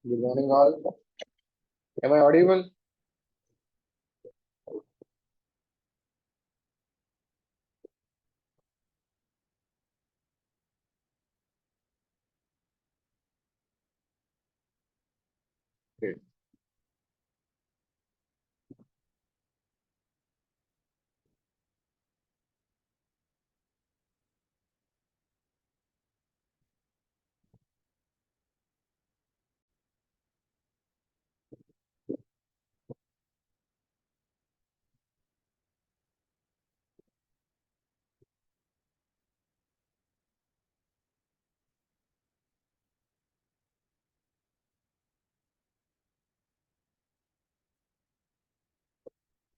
Good morning, all. Am I audible? Great.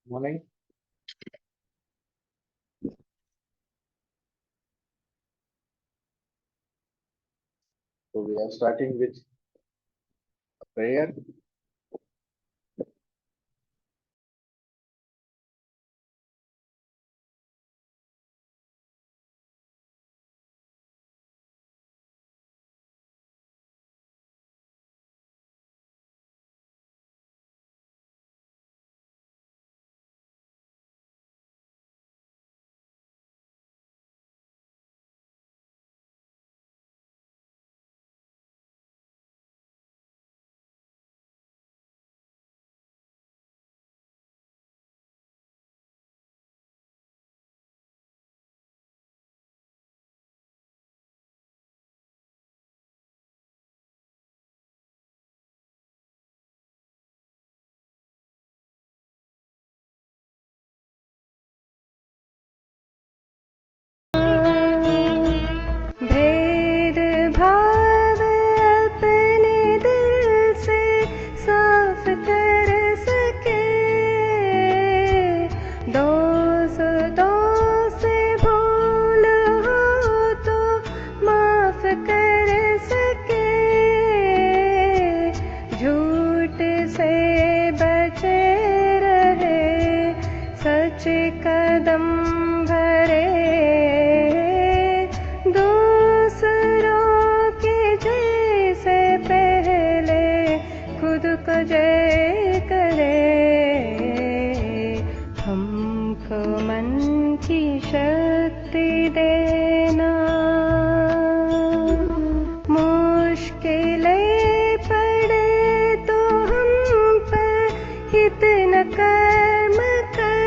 Morning. So we are starting with a prayer. भेद भाव अपने दिल से साफ कर सके, दोस्तों से भूल हो तो माफ कर सके, झूठ से बचे रहे, सच कदम भरे, खुद को जय करे, हमको मन की शक्ति देना, मुश्किलें पड़े तो हम पर हित न कर्म कर,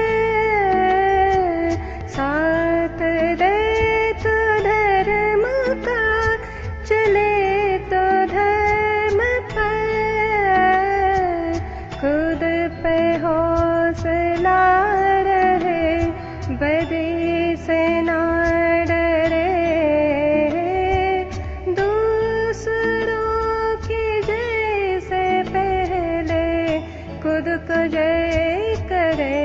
साथ दे तो धर्म का, चले तो धर्म पर, खुद पे हौसला रहे, बदी से ना डरे, दूसरों की जय से पहले खुद को जय करे,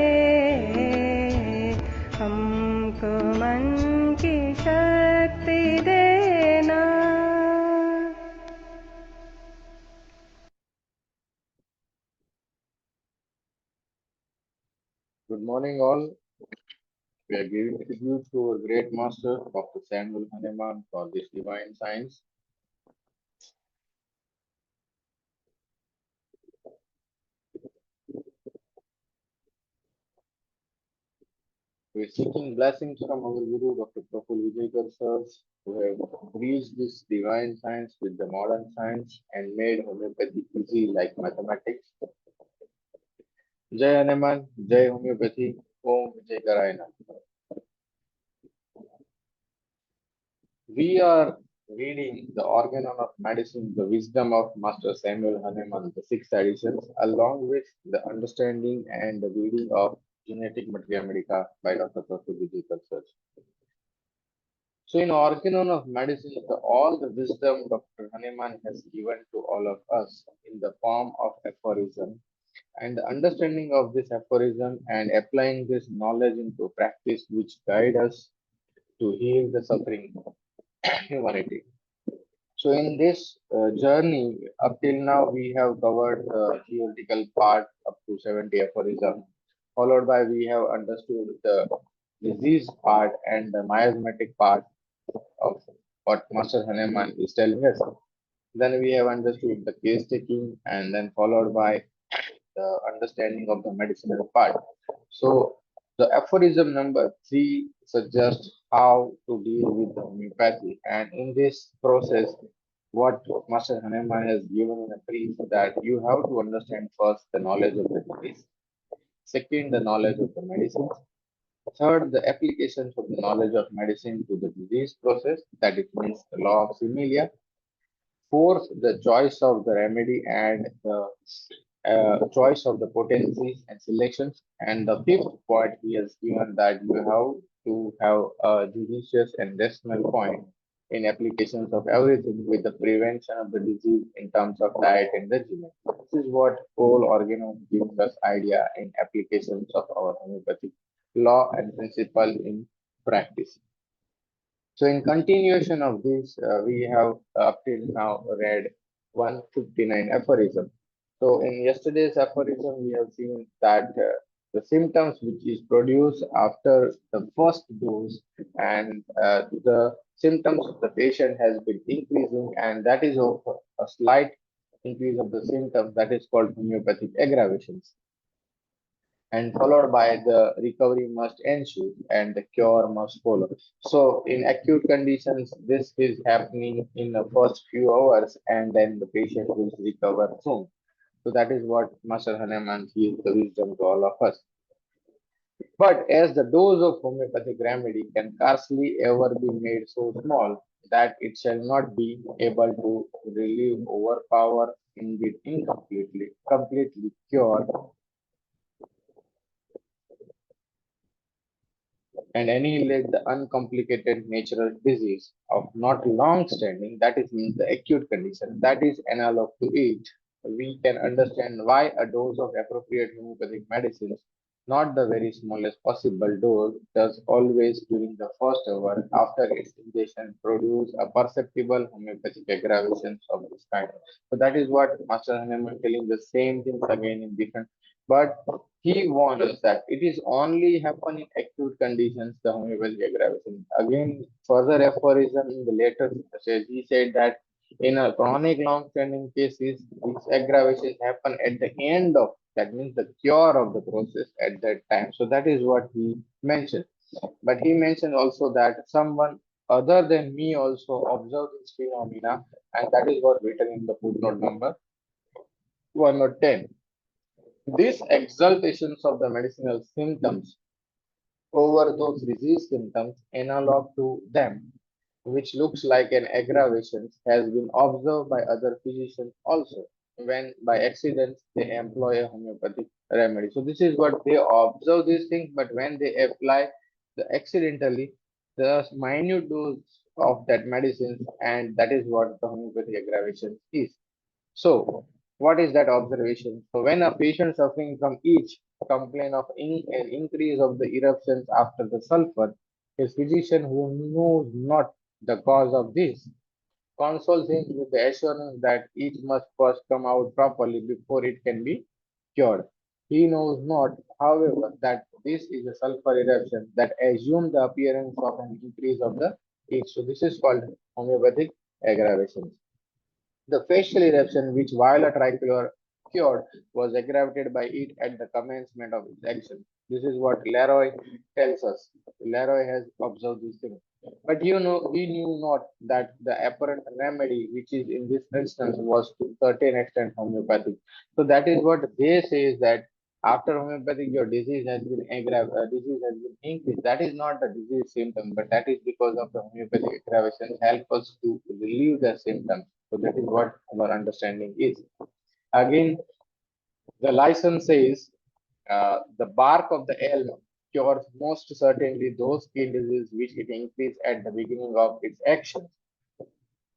हमको मन की शक्ति देना. Good morning, all. We are giving tribute to our great master, Dr. Samuel Hahnemann, for this divine science. We are seeking blessings from our Guru, Dr. Prafull Vijayakar, sirs, who have bridged this divine science with the modern science and made homeopathy easy like mathematics. Jai Hahnemann, Jai Homeopathy, Om Vijay Karayana. We are reading the Organon of Medicine, the Wisdom of Master Samuel Hahnemann, the sixth editions, along with the Understanding and the Reading of Genetic Materia Medica by Dr. Prafull Vijayakar. So, in Organon of Medicine, all the wisdom Dr. Hahnemann has given to all of us in the form of aphorism, and the understanding of this aphorism and applying this knowledge into practice, which guide us to heal the suffering of humanity. So in this journey, up till now, we have covered the theoretical part up to 70 aphorism, followed by we have understood the disease part and the miasmatic part of what Master Hahnemann is telling us. Then we have understood the case taking and then followed by the understanding of the medicinal part. So the aphorism number three suggests how to deal with the homeopathy. And in this process, what Master Hahnemann has given in a brief that you have to understand first the knowledge of the disease, second, the knowledge of the medicines, third, the applications of the knowledge of medicine to the disease process, that it means the law of similia, fourth, the choice of the remedy and the choice of the potencies and selections. And the fifth point he has given that you have to have a judicious and decimal point in applications of everything with the prevention of the disease in terms of diet and regimen. This is what whole organon gives us idea in applications of our homeopathic law and principle in practice. So in continuation of this, we have up till now read 159 aphorism. So in yesterday's aphorism, we have seen that the symptoms which is produced after the first dose and the symptoms of the patient has been increasing, and that is of a slight increase of the symptoms that is called homeopathic aggravations, and followed by the recovery must ensue and the cure must follow. So in acute conditions, this is happening in the first few hours and then the patient will recover soon. So that is what Master Hahnemann gives the wisdom to all of us. But as the dose of homeopathic remedy can scarcely ever be made so small that it shall not be able to relieve, overpower, indeed completely cure and annihilate the uncomplicated natural disease of not long standing, that is means the acute condition, that is analog to it, we can understand why a dose of appropriate homeopathic medicines, not the very smallest possible dose, does always during the first hour after its ingestion produce a perceptible homeopathic aggravations of this kind. So that is what Master Hahnemann telling the same things again in different, but he warns us that it is only happen in acute conditions, the homeopathic aggravation. Again, further aphorism in the later stage, he said that in a chronic long-standing cases, these aggravations happen at the end of, that means the cure of the process at that time. So that is what he mentioned. But he mentioned also that someone other than me also observed this phenomena, and that is what written in the footnote number 110. These exaltations of the medicinal symptoms over those disease symptoms analog to them, which looks like an aggravation, has been observed by other physicians also, when by accident they employ a homeopathic remedy. So this is what they observe these things, but when they apply the accidentally the minute dose of that medicine, and that is what the homeopathic aggravation is. So, what is that observation? So, when a patient suffering from itch complain of an increase of the eruptions after the sulfur, his physician who knows not the cause of this consoles him with the assurance that itch must first come out properly before it can be cured. He knows not, however, that this is a sulfur eruption that assumes the appearance of an increase of the itch. So, this is called homeopathic aggravation. The facial eruption, which Viola tricolor cured, was aggravated by it at the commencement of its action. This is what Leroy tells us. Leroy has observed this thing. But you know, he knew not that the apparent remedy, which is in this instance, was to certain extent homeopathic. So that is what they say is that after homeopathic, your disease has been disease has been increased. That is not the disease symptom, but that is because of the homeopathic aggravation help us to relieve the symptoms. So that is what our understanding is. Again, the license says the bark of the elm cures most certainly those skin diseases which it increased at the beginning of its action.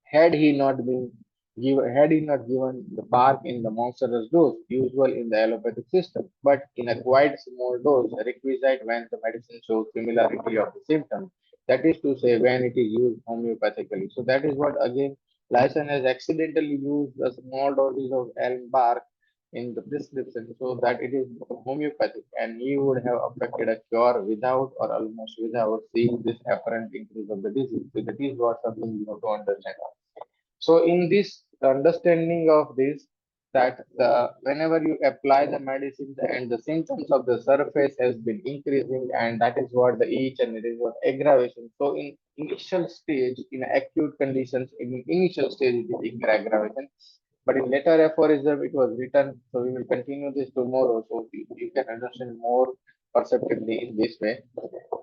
Had he not given the bark in the monstrous dose usual in the allopathic system, but in a quite small dose requisite when the medicine shows similarity of the symptoms. That is to say, when it is used homeopathically. So that is what again Lyson has accidentally used a small doses of elm bark in the prescription so that it is homeopathic and he would have affected a cure without or almost without seeing this apparent increase of the disease. So that is what something you have to understand. So in this understanding of this, that the whenever you apply the medicines and the symptoms of the surface has been increasing, and that is what the each and it is what aggravation. So in initial stage, in acute conditions, in initial stage it is aggravation, but in later aphorism it was written. So we will continue this tomorrow, so you can understand more perceptively in this way,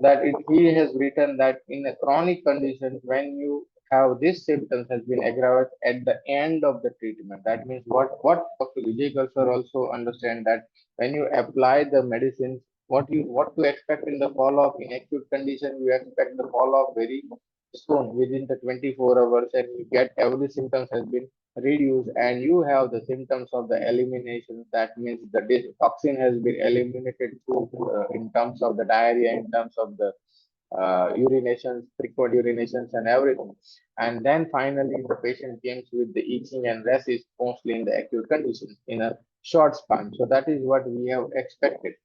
that he has written that in a chronic condition, when you have these symptoms has been aggravated at the end of the treatment. That means what Dr. Vijay sir also understand, that when you apply the medicines, what to expect in the follow-up. In acute condition, you expect the follow-up very soon within the 24 hours, and you get every symptoms has been reduced, and you have the symptoms of the elimination. That means the toxin has been eliminated through in terms of the diarrhea, in terms of the urinations, frequent urinations, and everything. And then finally, the patient comes with the itching and rest is mostly in the acute conditions in a short span. So that is what we have expected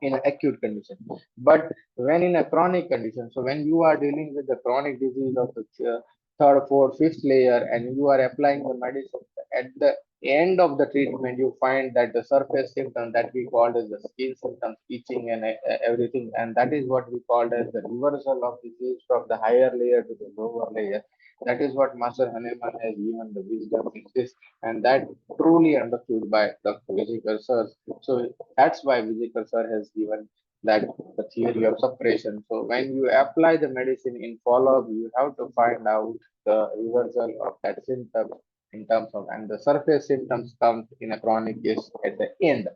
in acute condition. But when in a chronic condition, so when you are dealing with the chronic disease of the third, fourth, fifth layer, and you are applying the medicine at the end of the treatment, you find that the surface symptom that we called as the skin symptoms, itching and everything, and that is what we called as the reversal of disease from the higher layer to the lower layer. That is what Master Hahnemann has given the wisdom in this, and that truly understood by Dr. Vijay Sir. So that's why Vijay sir has given that the theory of suppression. So when you apply the medicine in follow-up, you have to find out the reversal of that symptom in terms of, and the surface symptoms come in a chronic case at the end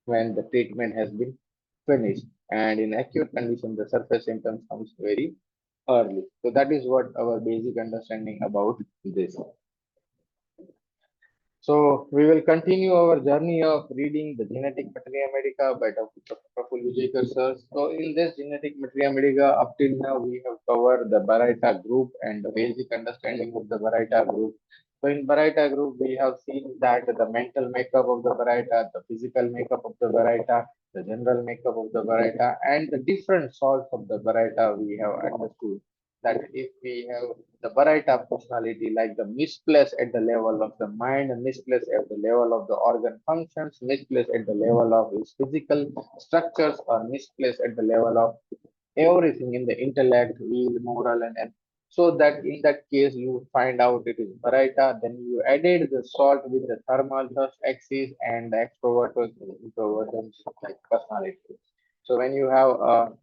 when the treatment has been finished. And in acute condition, the surface symptoms comes very early. So that is what our basic understanding about this. So we will continue our journey of reading the genetic Materia Medica by Dr. Prafull Vijayakar sir. So in this genetic Materia Medica, up till now we have covered the Baryta group and the basic understanding of the Baryta group. So in Baryta group, we have seen that the mental makeup of the Baryta, the physical makeup of the Baryta, the general makeup of the Baryta, and the different salts of the Baryta we have understood. That if we have the Baryta personality, like the misplaced at the level of the mind, misplaced at the level of the organ functions, misplaced at the level of its physical structures, or misplaced at the level of everything in the intellect, will, moral, and so that in that case you find out it is Baryta. Then you added the salt with the thermal thrust axis and the extroverted introverted like personality. So when you have a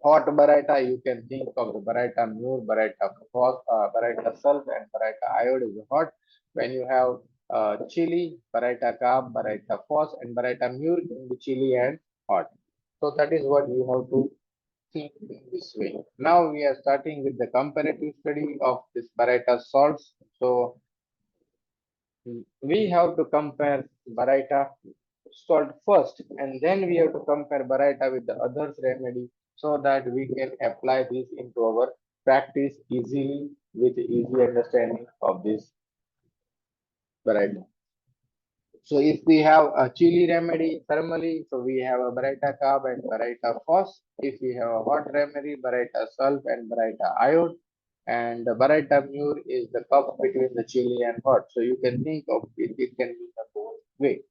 hot Baryta, you can think of the Baryta Mur, Baryta Sulf, and Baryta Iode is hot. When you have chili, Baryta Carb, Baryta Phos, and Baryta Mur can be chili and hot. So that is what you have to think in this way. Now we are starting with the comparative study of this Baryta salts. So we have to compare Baryta salt first, and then we have to compare Baryta with the others remedy, so that we can apply this into our practice easily with easy understanding of this Baryta. So if we have a chili remedy thermally, so we have a Baryta carb and Baryta phos. If we have a hot remedy, Baryta sulf and Baryta iode. And the Baryta mur is the cup between the chili and hot. So you can think of it, it can be the both way.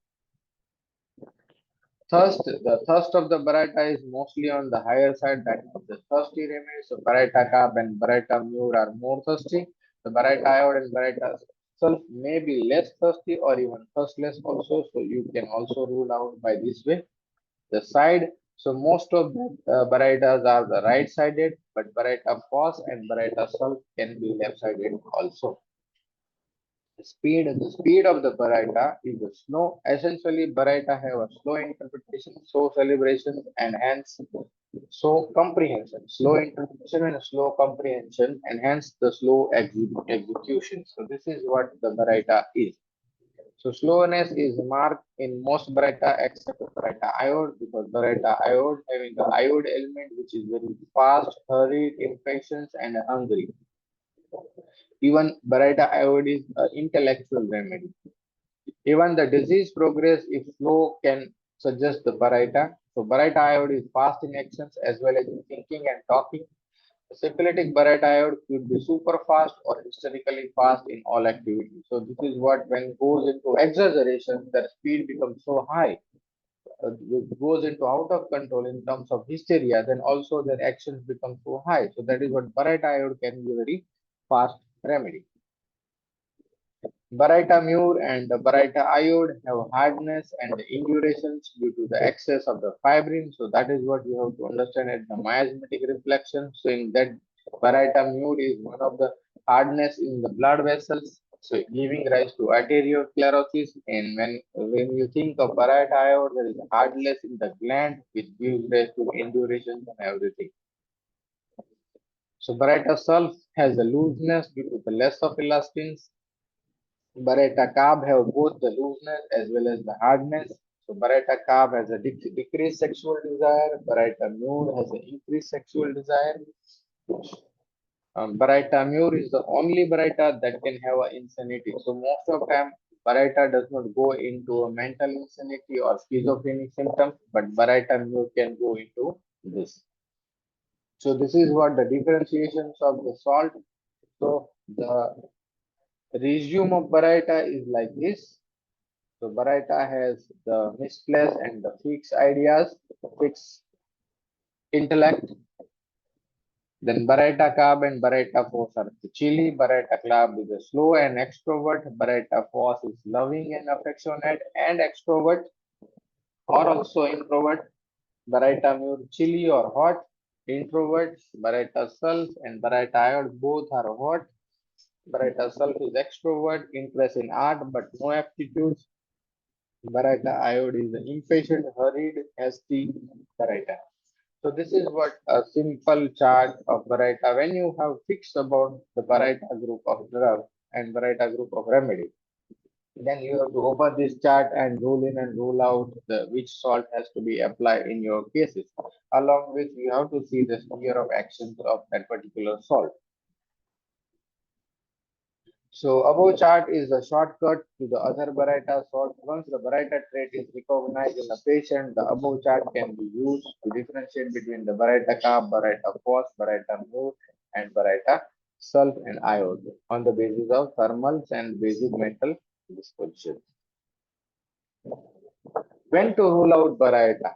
The thirst of the Baryta is mostly on the higher side, that of the thirsty remedy. So Baryta carb and Baryta mur are more thirsty. The Baryta iode and Baryta sulf may be less thirsty or even thirstless also. So you can also rule out by this way. The side, so most of the Barytas are the right-sided, but Baryta phos and Baryta sulf can be left-sided also. The speed of the Baryta is slow. Essentially, Baryta have a slow interpretation, slow celebration, and hence slow comprehension. Slow interpretation and slow comprehension, and hence the slow execution. So this is what the Baryta is. So slowness is marked in most Baryta except Baryta iode, because Baryta iode having the iode element which is very fast, hurried, impatient, and hungry. Even Baryta iode is an intellectual remedy. Even the disease progress, if slow, can suggest the Baryta. So Baryta iode is fast in actions as well as in thinking and talking. Syphilitic Baryta could be super fast or hysterically fast in all activities. So this is what when goes into exaggeration, their speed becomes so high, it goes into out of control in terms of hysteria, then also their actions become so high. So that is what Baryta can be very fast remedy. Baryta mure and the Baryta iode have hardness and indurations due to the excess of the fibrin. So that is what you have to understand at the miasmatic reflection. So in that Baryta mure is one of the hardness in the blood vessels, so giving rise to arteriosclerosis. And when you think of Baryta iode, there is hardness in the gland, which gives rise to indurations and everything. So Baryta sulf has a looseness due to the less of elastins. Baryta carb have both the looseness as well as the hardness. So Baryta carb has a decreased sexual desire. Baryta mure has an increased sexual desire. Baryta mure is the only Baryta that can have an insanity. So most of the time, Baryta does not go into a mental insanity or schizophrenic symptoms, but Baryta mure can go into this. So this is what the differentiations of the salt. So the resume of Baryta is like this. So Baryta has the misplaced and the fixed ideas, fixed intellect. Then Baryta Carb and Baryta Force are chilly. Baryta Club is a slow and extrovert. Baryta Force is loving and affectionate and extrovert or also introvert. Baryta Mure chilly or hot. Introvert. Baryta Self and Baryta Iod both are hot. Baryta Self is extrovert, interest in art but no aptitudes. Baryta iode is an impatient, hurried, hasty Baryta. So this is what a simple chart of Baryta. When you have fixed about the Baryta group of drug and Baryta group of remedy, then you have to open this chart and rule in and rule out the which salt has to be applied in your cases. Along with you have to see the sphere of actions of that particular salt. So above chart is a shortcut to the other Baryta sort. Once the Baryta trait is recognized in a patient, the above chart can be used to differentiate between the Baryta carb, Baryta phos, Baryta mu, and Baryta sulf and iode on the basis of thermals and basic metal disposition. When to rule out Baryta?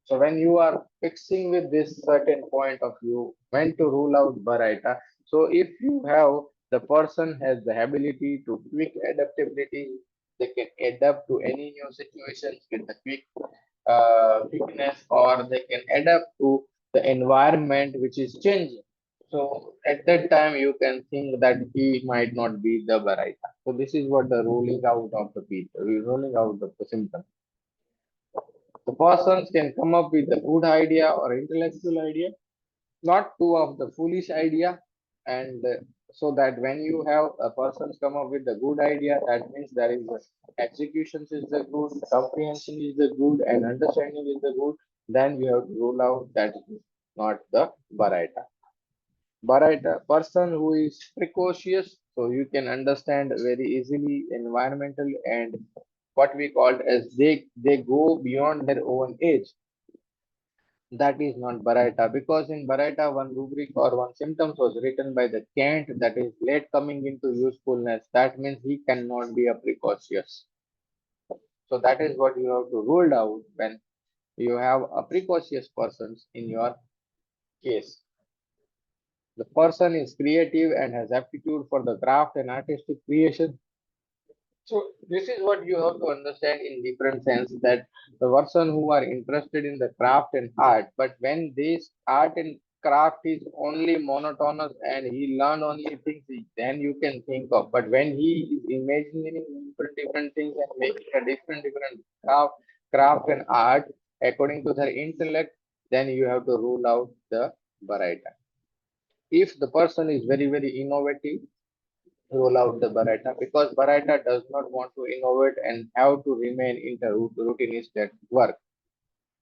So when you are fixing with this certain point of view, when to rule out Baryta. So if you have the person has the ability to quick adaptability, they can adapt to any new situations with the quickness, or they can adapt to the environment which is changing. So at that time you can think that he might not be the Baryta. So this is what the ruling out of the people, ruling out of the symptom. The persons can come up with a good idea or intellectual idea, not too of the foolish idea. And so that when you have a person come up with a good idea, that means there is a execution is the good, comprehension is the good, and understanding is the good. Then you have to rule out that is not the Baryta. Baryta, person who is precocious, so you can understand very easily environmental and what we call as they go beyond their own age. That is not Baryta, because in Baryta one rubric or one symptoms was written by the Kant, that is late coming into usefulness. That means he cannot be a precocious. So that is what you have to rule out when you have a precocious persons in your case. The person is creative and has aptitude for the craft and artistic creation. So this is what you have to understand in different sense, that the person who are interested in the craft and art, but when this art and craft is only monotonous and he learn only things, then you can think of. But when he is imagining different things and making a different craft and art according to their intellect, then you have to rule out the Baryta. If the person is very innovative, roll out the Baryta, because Baryta does not want to innovate and have to remain in the routinist work.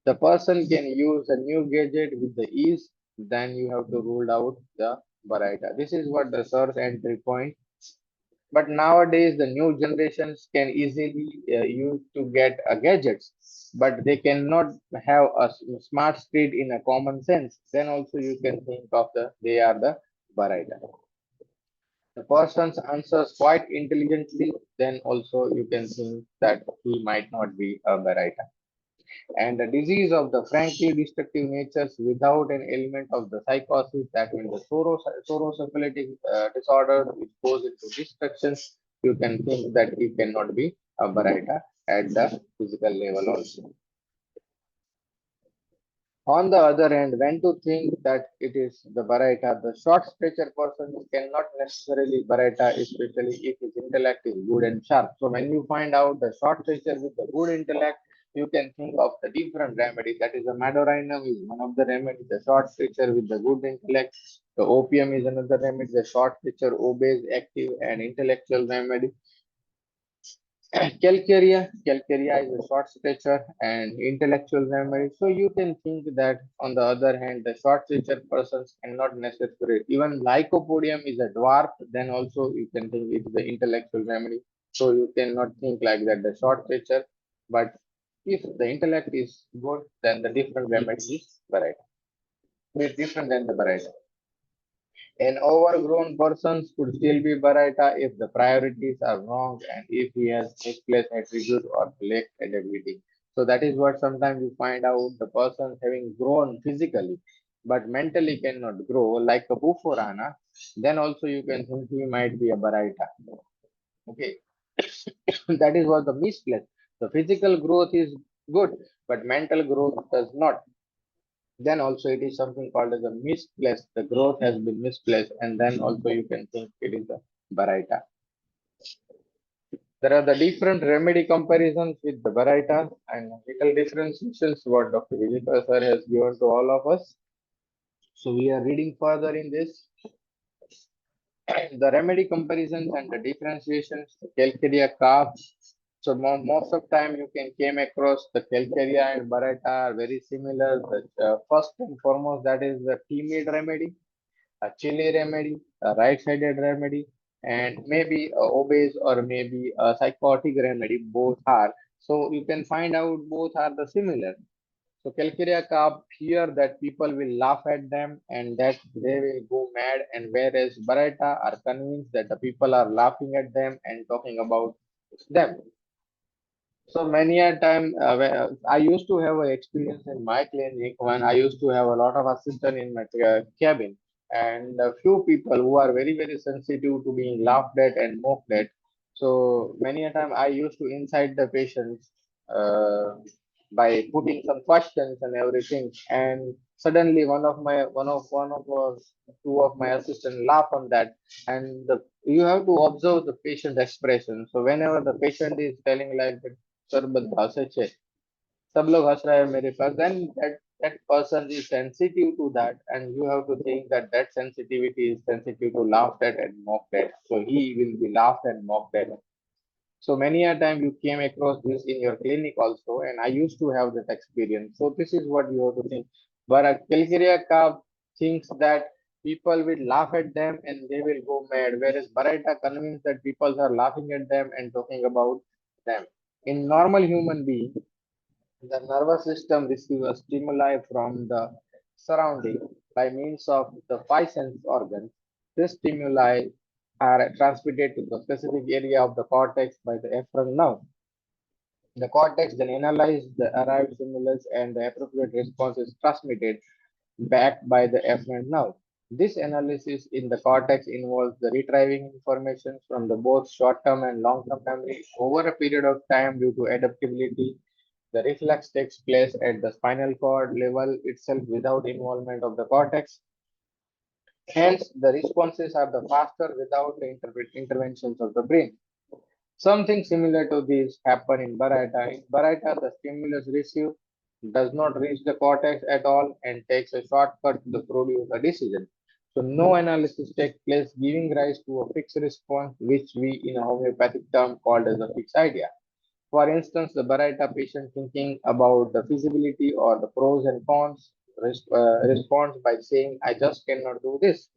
The person can use a new gadget with the ease, then you have to rule out the Baryta. This is what the source entry point. But nowadays, the new generations can easily use to get gadgets, but they cannot have a smart street in a common sense. Then also you can think of they are the Baryta. The person answers quite intelligently, then also you can think that he might not be a Baryta. And the disease of the frankly destructive natures without an element of the psychosis, that means the sorosyphilitic disorder which goes into destruction, you can think that he cannot be a Baryta at the physical level also. On the other hand, when to think that it is the Baryta, the short stature person cannot necessarily Baryta, especially if his intellect is good and sharp. So when you find out the short stature with the good intellect, you can think of the different remedy. That is, the Madorinum is one of the remedies. The short stature with the good intellect. The opium is another remedy. The short stature obeys active and intellectual remedy. Calcarea is a short stature and intellectual memory. So you can think that on the other hand, the short stature persons cannot necessarily, even lycopodium is a dwarf, then also you can think it's the intellectual memory. So you cannot think like that, the short stature. But if the intellect is good, then the different memory is variety. It's different than the variety. An overgrown person could still be Baryta if the priorities are wrong and if he has misplaced attribute or lacked ability. So that is what sometimes you find out the person having grown physically but mentally cannot grow like a Bufforana, then also you can think he might be a Baryta. Okay. That is what the misplaced. The physical growth is good, but mental growth does not. Then also it is something called as a misplaced. The growth has been misplaced, and then also you can think it is a Baryta. There are the different remedy comparisons with the Baryta and little differentiations what Dr. Vijayakar sir has given to all of us. So we are reading further in this. The remedy comparisons and the differentiations, calcarea calf. So most of time you can came across the calcarea and Baryta are very similar. The first and foremost that is the timid remedy, a chili remedy, a right-sided remedy, and maybe a obese or maybe a psychotic remedy. Both are. So you can find out both are the similar. So Calcarea Cup fear that people will laugh at them and that they will go mad, and whereas Baryta are convinced that the people are laughing at them and talking about them. So many a time, I used to have an experience in my clinic when I used to have a lot of assistant in my cabin, and a few people who are very very sensitive to being laughed at and mocked at. So many a time I used to incite the patients by putting some questions and everything, and suddenly two of my assistants laugh on that, and you have to observe the patient expression. So whenever the patient is telling like that, sir बदमाश है सब लोग हंस रहे हैं मेरे पास then that person is sensitive to that and you have to think that that sensitivity is sensitive to laughed at and mocked at, so he will be laughed and mocked at. So many a time you came across this in your clinic also, and I used to have that experience. So this is what you have to think. But a Calcarea Cup thinks that people will laugh at them and they will go mad, whereas Baryta convinced that people are laughing at them and talking about them. In normal human being, the nervous system receives a stimuli from the surrounding by means of the five sense organs. These stimuli are transmitted to the specific area of the cortex by the efferent nerve. The cortex then analyzes the arrived stimulus and the appropriate response is transmitted back by the efferent nerve. This analysis in the cortex involves the retrieving information from the both short-term and long-term memory over a period of time due to adaptability. The reflex takes place at the spinal cord level itself without involvement of the cortex. Hence, the responses are the faster without the interventions of the brain. Something similar to this happen in Baryta. In Baryta, the stimulus received does not reach the cortex at all and takes a shortcut to produce a decision. So no analysis takes place, giving rise to a fixed response, which we in a homeopathic term called as a fixed idea. For instance, the Baryta patient thinking about the feasibility or the pros and cons responds by saying, I just cannot do this.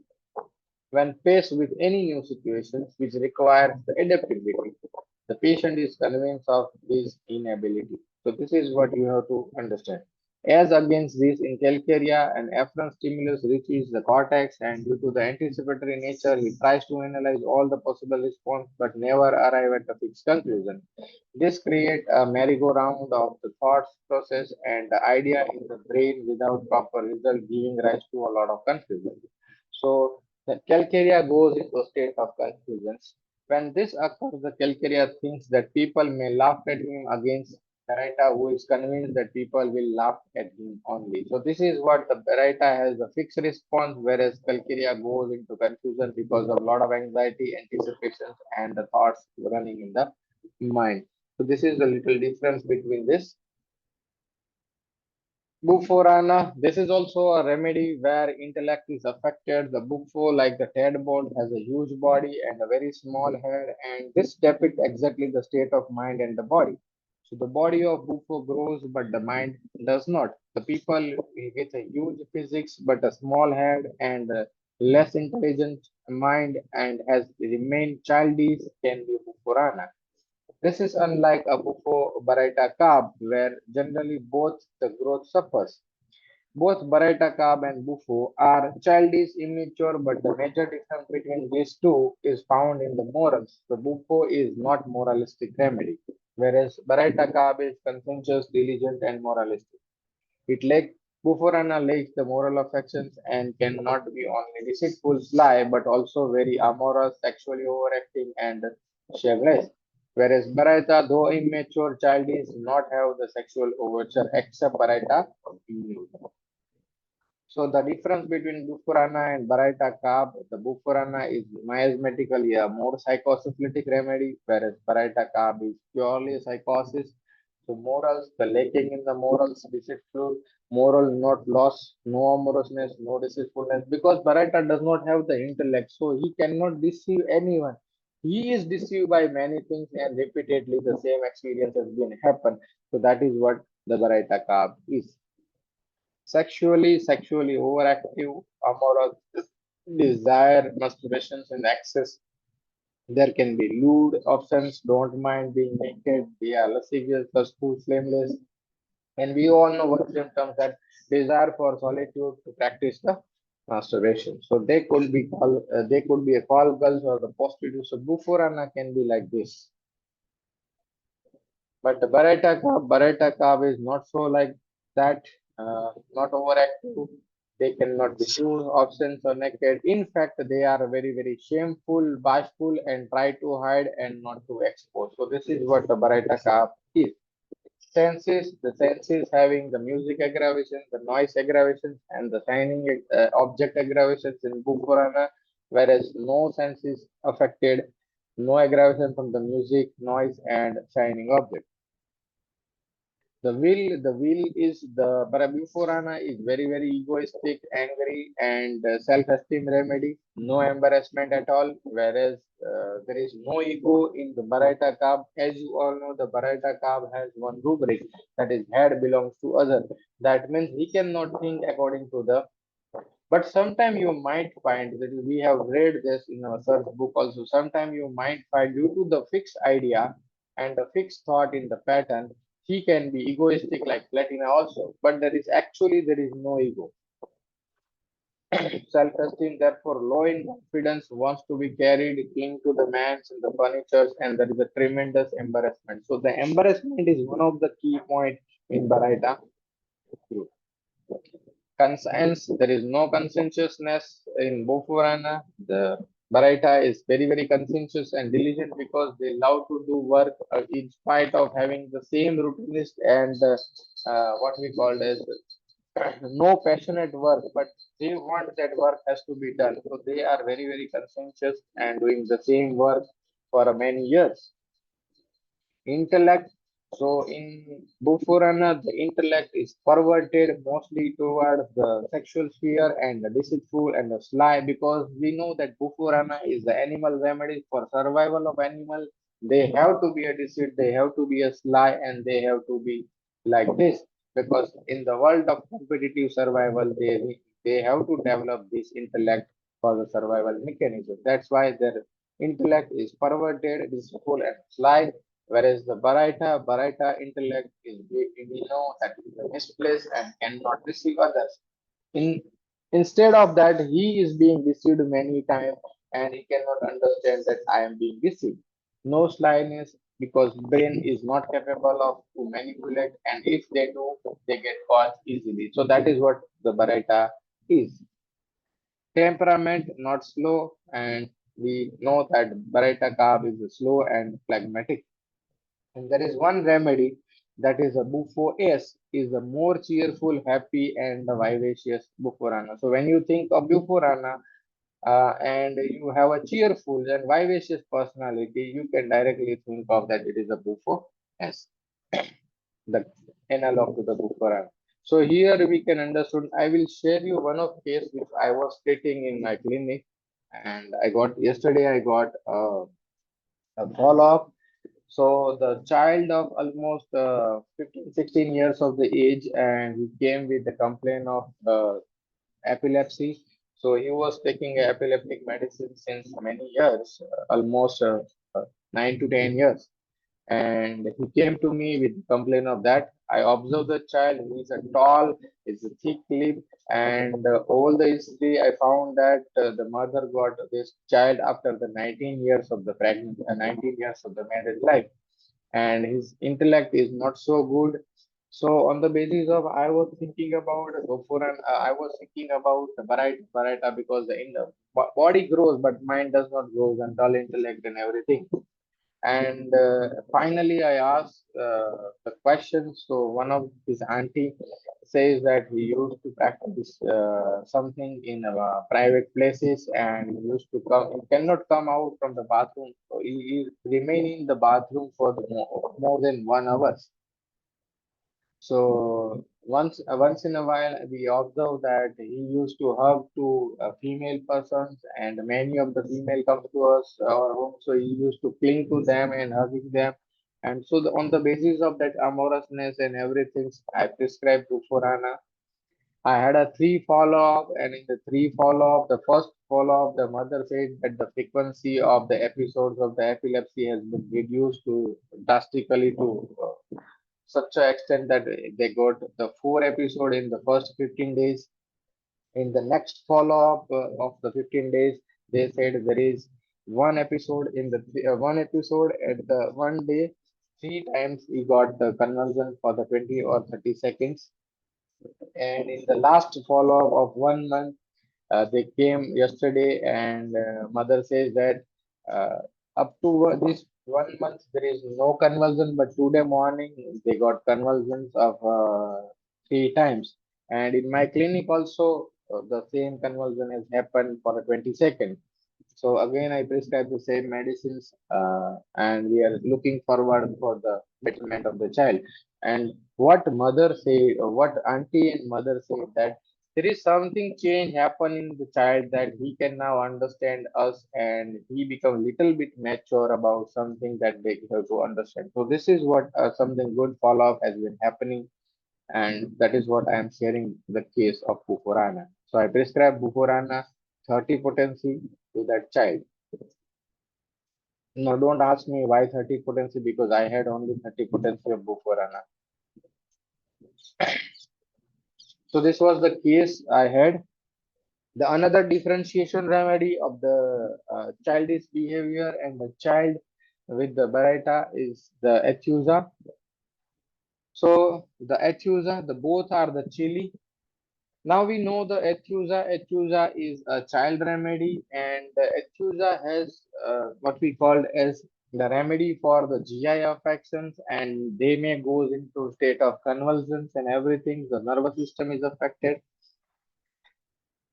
when faced with any new situations which requires the adaptability. The patient is convinced of his inability. So this is what you have to understand. As against this, in calcaria, an afferent stimulus reaches the cortex, and due to the anticipatory nature, he tries to analyze all the possible response but never arrive at a fixed conclusion. This creates a merry-go-round of the thoughts process and the idea in the brain without proper result, giving rise to a lot of confusion. So the calcaria goes into a state of confusion. When this occurs, the calcaria thinks that people may laugh at him against Baryta, who is convinced that people will laugh at him only. So this is what the Baryta has a fixed response, whereas calcaria goes into confusion because of a lot of anxiety, anticipations, and the thoughts running in the mind. So this is the little difference between this. Bufforana, this is also a remedy where intellect is affected. The buffo, like the tadpole, has a huge body and a very small head, and this depicts exactly the state of mind and the body. So the body of buffo grows, but the mind does not. The people with a huge physics but a small head and a less intelligent mind and has remained childish can be bufforana. This is unlike a buffo Baryta carb, where generally both the growth suffers. Both Baryta carb and buffo are childish, immature, but the major difference between these two is found in the morals. The buffo is not moralistic remedy, whereas Baryta carb is conscientious, diligent, and moralistic. It lacks Bufforana lacks the moral affections and cannot be only deceitful, sly, but also very amorous, sexually overacting, and shameless. Whereas Baraita, though immature, childish, not have the sexual overture except Baraita. So the difference between Bufurana and Baryta Carb, the Bufurana is miasmatically a more psychosyphilitic remedy, whereas Baryta Carb is purely psychosis. So morals, the lacking in the morals, deceitful, moral not loss, no amorousness, no deceitfulness, because Baryta does not have the intellect, so he cannot deceive anyone. He is deceived by many things and repeatedly the same experience has been happen. So that is what the Baryta Carb is. Sexually overactive, amorous, desire, masturbations, and excess. There can be lewd options, don't mind being naked, they are lascivious, lustful, flameless, and we all know what symptoms that desire for solitude to practice the masturbation. So they could be a call girls or the prostitutes. So Buforana can be like this. But the Baryta Cab is not so like that, not overactive. They cannot be used, options or naked. In fact, they are very, very shameful, bashful, and try to hide and not to expose. So this is what the Baryta Cab is. The senses having the music aggravation, the noise aggravation, and the shining object aggravations in Bupurana, whereas no sense is affected, no aggravation from the music, noise, and shining object. The will is the Barabiforana is very, very egoistic, angry, and self-esteem remedy. No embarrassment at all. Whereas there is no ego in the Baraita Cab. As you all know, the Baraita Cab has one rubric that is head belongs to other. That means he cannot think according to the but sometime you might find that we have read this in our search book also. Sometime you might find due to the fixed idea and the fixed thought in the pattern, he can be egoistic like Platina also. But there is no ego. Self-esteem, therefore, low in confidence, wants to be carried, cling to the mans and the furnitures, and there is a tremendous embarrassment. So the embarrassment is one of the key point in Baraita group. Conscience, there is no conscientiousness in Bofurana. The Baraita is very, very conscientious and diligent because they love to do work in spite of having the same routinist and what we call as no passionate work, but they want that work has to be done. So they are very, very conscientious and doing the same work for many years. Intellect. So in Bufurana, the intellect is perverted mostly towards the sexual sphere and the deceitful and the sly because we know that Bufurana is the animal remedy for survival of animal. They have to be a deceit, they have to be a sly, and they have to be like this because in the world of competitive survival, they have to develop this intellect for the survival mechanism. That's why their intellect is perverted, deceitful, and sly. Whereas the Baryta intellect is we know that it is misplaced and cannot deceive others. In, Instead of that, he is being deceived many times and he cannot understand that I am being deceived. No slyness because brain is not capable of to manipulate, and if they do, they get caught easily. So that is what the Baryta is. Temperament, not slow, and we know that Baryta carb is slow and phlegmatic. And there is one remedy that is a Bufo S is the more cheerful, happy, and the vivacious Buforana. So when you think of Buforana and you have a cheerful and vivacious personality, you can directly think of that it is a Bufo S, the analog to the Buforana. So here we can understand. I will share you one of case which I was treating in my clinic, and I got yesterday. I got a follow up. So the child of almost 15, 16 years of the age, and he came with the complaint of epilepsy. So he was taking epileptic medicine since many years, almost 9 to 10 years. And he came to me with complaint of that. I observed the child. He is a tall, is a thick lip, and all the history. I found that the mother got this child after the 19 years of the pregnancy, 19 years of the marriage life, and his intellect is not so good. So on the basis of I was thinking about Gopuran, I was thinking about the Baryta because the body grows but mind does not grow and dull intellect and everything. And finally, I asked the question. So one of his auntie says that he used to practice something in private places and he used to come. He cannot come out from the bathroom. So he remain in the bathroom for more than 1 hour. So once in a while, we observe that he used to hug to female persons, and many of the female come to us our home. So he used to cling to them and hugging them. And so on the basis of that amorousness and everything, I prescribed Buforana. I had a three follow-up, and in the three follow-up, the first follow-up, the mother said that the frequency of the episodes of the epilepsy has been reduced to drastically to such an extent that they got the 4 episode in the first 15 days. In the next follow-up of the 15 days, they said there is one episode at the one day, three times he got the conversion for the 20 or 30 seconds. And in the last follow-up of 1 month, they came yesterday, and mother says that up to this 1 month there is no conversion, but today morning they got conversions of three times. And in my clinic also, the same conversion has happened for a 20 second. So again, I prescribe the same medicines, and we are looking forward for the betterment of the child. And what mother say, or what auntie and mother say that there is something change happen in the child that he can now understand us, and he become little bit mature about something that they have to understand. So this is what something good follow up has been happening, and that is what I am sharing the case of Buforana. So I prescribe Buforana 30 potency to that child. Now don't ask me why 30 potency because I had only 30 potency of Buforana. So this was the case I had. The another differentiation remedy of the childish behavior and the child with the Baryta is the Ethusa. So the Ethusa, the both are the chili. Now we know the Ethusa. Ethusa is a child remedy, and the Ethusa has what we called as the remedy for the GI affections, and they may goes into state of convulsions and everything. The nervous system is affected.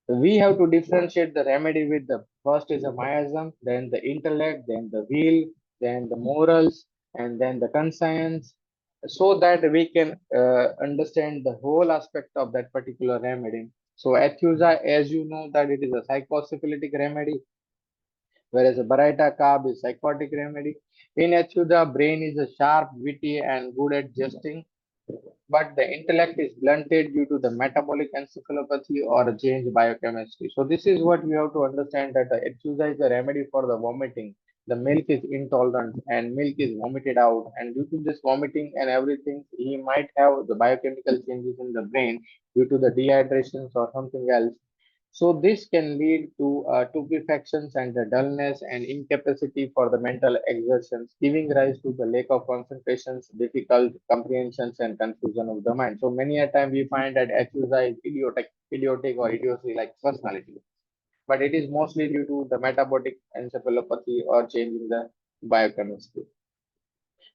We have to differentiate the remedy with the first is a miasm, then the intellect, then the will, then the morals, and then the conscience, so that we can understand the whole aspect of that particular remedy. So Athusa, as you know, that it is a psychosyphilitic remedy, whereas a Baryta carb is psychotic remedy. In Athusa, brain is a sharp, witty, and good at jesting. but the intellect is blunted due to the metabolic encephalopathy or a change biochemistry. So this is what we have to understand, that the exercise is the remedy for the vomiting. The milk is intolerant and milk is vomited out, and due to this vomiting and everything, he might have the biochemical changes in the brain due to the dehydrations or something else. So this can lead to tubefactions and the dullness and incapacity for the mental exertions, giving rise to the lack of concentrations, difficult comprehensions, and confusion of the mind. So many a time we find that HUSA is idiotic or idiocy like personality, but it is mostly due to the metabolic encephalopathy or change in the biochemistry.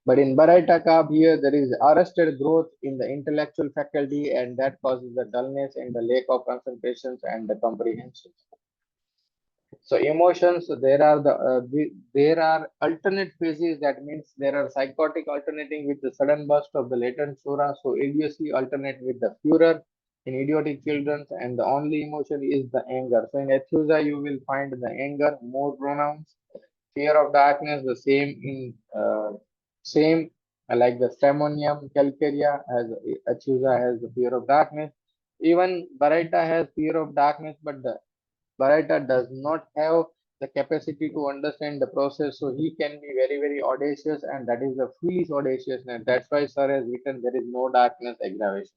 But in Baryta Cup here, there is arrested growth in the intellectual faculty, and that causes the dullness and the lack of concentrations and the comprehension. So emotions, there are alternate phases. That means there are psychotic alternating with the sudden burst of the latent sura. So idiocy alternate with the furor in idiotic children, and the only emotion is the anger. So in Ethusa, you will find the anger more pronounced. Fear of darkness, the same like the Stramonium calcarea has Ethusa has the fear of darkness. Even Baryta has fear of darkness, but the Baryta does not have the capacity to understand the process, so he can be very, very audacious, and that is the foolish audaciousness. That's why Sir has written there is no darkness aggravation.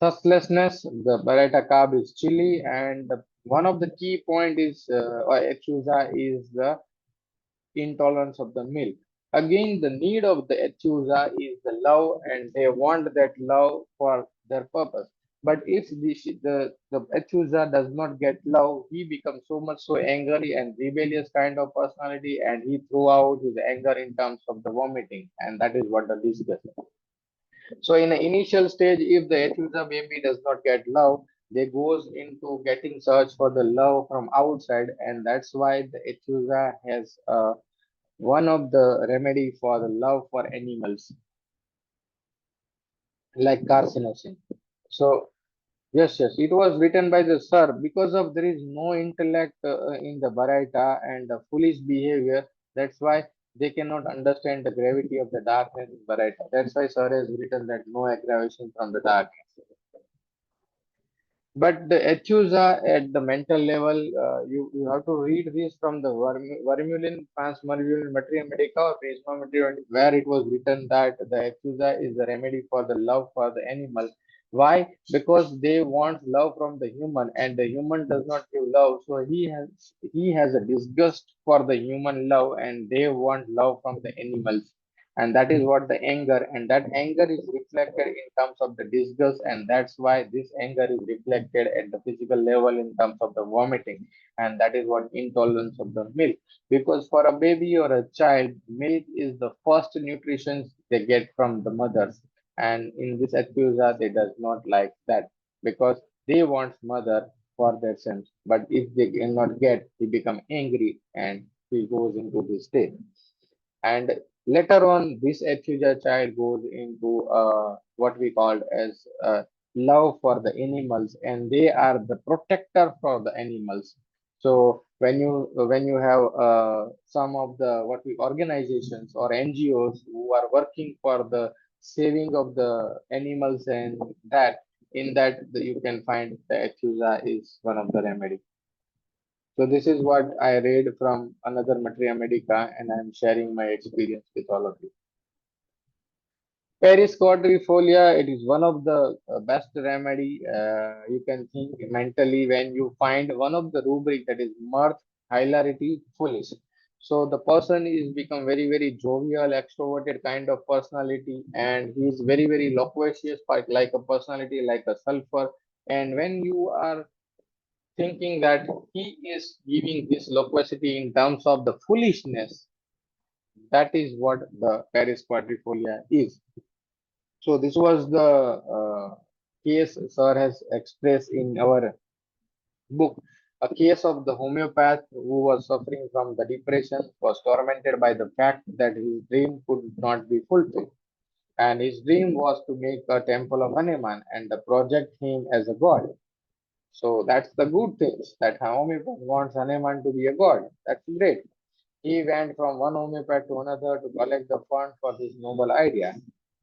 Thustlessness, the Baryta carb is chilly, and one of the key point is or Echusa is the intolerance of the milk. Again, the need of the Echusa is the love, and they want that love for their purpose. But if the Echusa does not get love, he becomes so much so angry and rebellious kind of personality, and he throw out his anger in terms of the vomiting, and that is what the disgust. So in the initial stage, if the Echusa baby does not get love, they goes into getting search for the love from outside, and that's why the Echusa has one of the remedy for the love for animals like carcinogen. So yes, yes, it was written by the sir because of there is no intellect in the Baryta and the foolish behavior. That's why they cannot understand the gravity of the darkness in Baryta. That's why sir has written that no aggravation from the darkness. But the Echusa at the mental level, you have to read this from the Vermeulen, Transmermeulen Materia Medica or Prisma Materia, where it was written that the Echusa is the remedy for the love for the animal. Why? Because they want love from the human, and the human does not give love, so he has a disgust for the human love, and they want love from the animals, and that is what the anger, and that anger is reflected in terms of the disgust, and that's why this anger is reflected at the physical level in terms of the vomiting, and that is what intolerance of the milk, because for a baby or a child, milk is the first nutrition they get from the mothers, and in this accusa they does not like that, because they want mother for their sons, but if they cannot get, he become angry and he goes into this state. And later on this Ethuja child goes into what we call as love for the animals, and they are the protector for the animals. So when you have some of the what we organizations or NGOs who are working for the saving of the animals, and that in that you can find the Ethusa is one of the remedy. So this is what I read from another Materia Medica, and I'm sharing my experience with all of you. Paris quadrifolia, it is one of the best remedy you can think mentally when you find one of the rubric, that is mirth, hilarity, foolish. So the person is become very, very jovial, extroverted kind of personality, and he is very, very loquacious, like a personality, like a sulfur. And when you are thinking that he is giving this loquacity in terms of the foolishness. That is what the Paris quadrifolia is. So this was the case Sir has expressed in our book. A case of the homeopath who was suffering from the depression, was tormented by the fact that his dream could not be fulfilled. And his dream was to make a temple of Hanuman and project him as a god. So that's the good things that homeopath wants Hanuman to be a god. That's great. He went from one homeopath to another to collect the fund for this noble idea.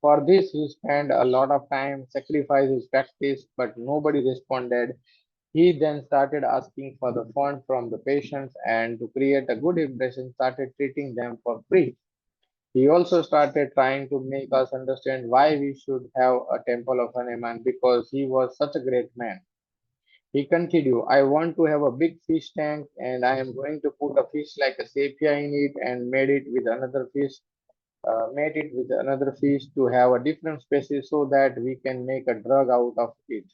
For this, he spent a lot of time, sacrificed his practice, but nobody responded. He then started asking for the fund from the patients and to create a good impression, started treating them for free. He also started trying to make us understand why we should have a temple of Hanuman because he was such a great man. He continued, I want to have a big fish tank and I am going to put a fish like a sepia in it and made it with another fish to have a different species so that we can make a drug out of it.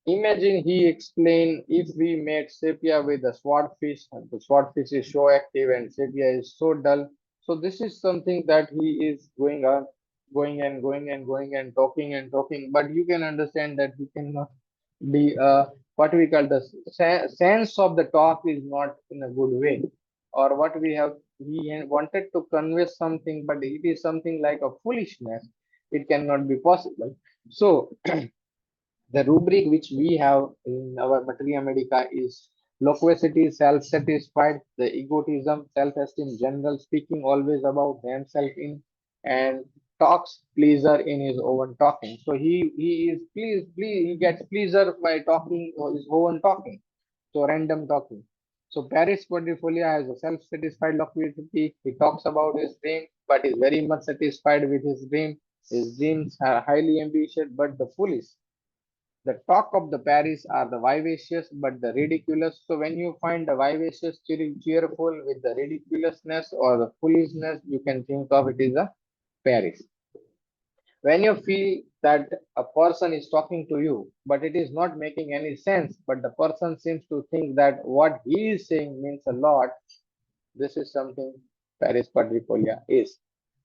Imagine he explained if we made sepia with a swordfish, and the swordfish is so active and sepia is so dull. So this is something that he is going and talking and talking. But you can understand that he cannot be what we call the sense of the talk is not in a good way, or what we have he wanted to convey something, but it is something like a foolishness. It cannot be possible. So the rubric which we have in our Materia Medica is loquacity, self-satisfied, the egotism, self-esteem, general speaking always about himself in, and talks pleasure in his own talking. So he is he gets pleasure by talking or his own talking. So random talking. So Paris portfolio has a self-satisfied loquacity. He talks about his dream, but is very much satisfied with his dream. His dreams are highly ambitious, but the foolish. The talk of the Paris are the vivacious but the ridiculous. So when you find the vivacious cheerful with the ridiculousness or the foolishness, you can think of it is a Paris. When you feel that a person is talking to you, but it is not making any sense, but the person seems to think that what he is saying means a lot, this is something Paris Quadrifolia is.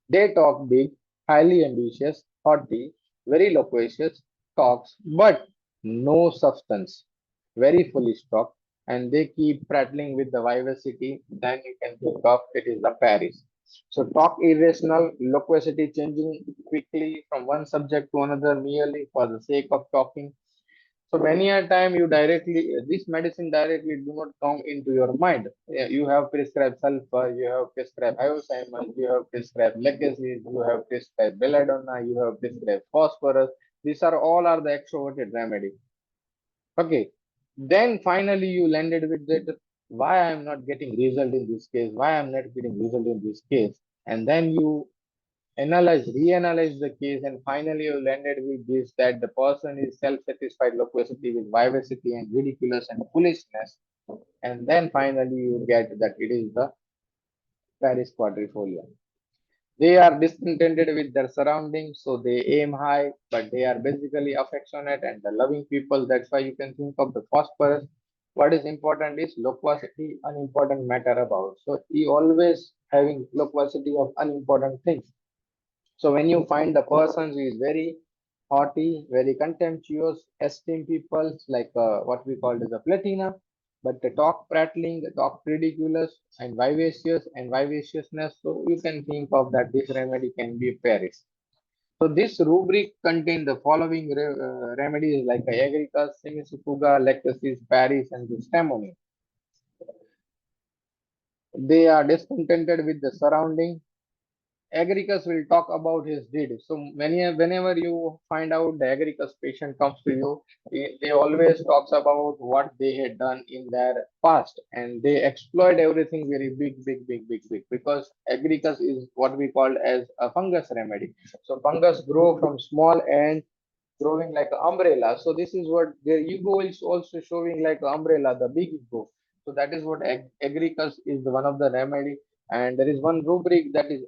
They talk big, highly ambitious, haughty, very loquacious talks, but no substance. Very foolish talk, and they keep prattling with the vivacity. Then you can think of it is the Paris. So talk irrational, loquacity changing quickly from one subject to another merely for the sake of talking. So many a time you directly this medicine directly do not come into your mind. You have prescribed sulfur, you have prescribed hyoscyamus, you have prescribed legacy, you have prescribed belladonna, you have prescribed phosphorus. These are all are the extroverted remedy. Okay. Then finally you landed with that why I am not getting result in this case, why I am not getting result in this case. And then you reanalyze the case, and finally you landed with this that the person is self-satisfied loquacity with vivacity and ridiculous and foolishness. And then finally you get that it is the Paris quadrifolia. They are discontented with their surroundings, so they aim high, but they are basically affectionate and the loving people. That's why you can think of the phosphorus. What is important is loquacity, unimportant matter about. So he always having loquacity of unimportant things. So when you find the person who is very haughty, very contemptuous, esteem people like what we call as a platina, but the talk prattling, the talk ridiculous and vivacious and vivaciousness. So you can think of that this remedy can be Paris. So this rubric contains the following remedies like agaricus, semisufuga, lactasis, Paris, and the stamoni. They are discontented with the surrounding. Agricus will talk about his deed. So whenever you find out the Agricus patient comes to you, they always talks about what they had done in their past, and they exploit everything very big because Agricus is what we call as a fungus remedy. So fungus grow from small and growing like an umbrella. So this is what their ego is also showing like an umbrella, the big ego. So that is what Agricus is one of the remedy. And there is one rubric that is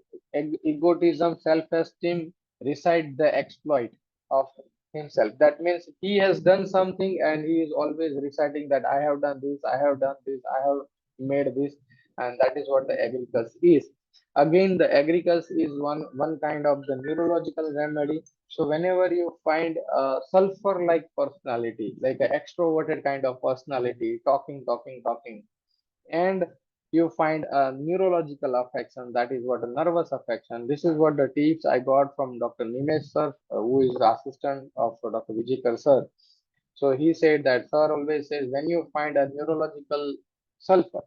egotism, self-esteem, recite the exploit of himself. That means he has done something and he is always reciting that I have done this, I have done this, I have made this, and that is what the Agricus is. Again, the Agricus is one kind of the neurological remedy. So whenever you find a sulfur-like personality, like an extroverted kind of personality, talking, and you find a neurological affection, that is what a nervous affection. This is what the tips I got from Dr. Nimesh sir, who is the assistant of Dr. Vijayakar sir. So he said that sir always says when you find a neurological sulfur,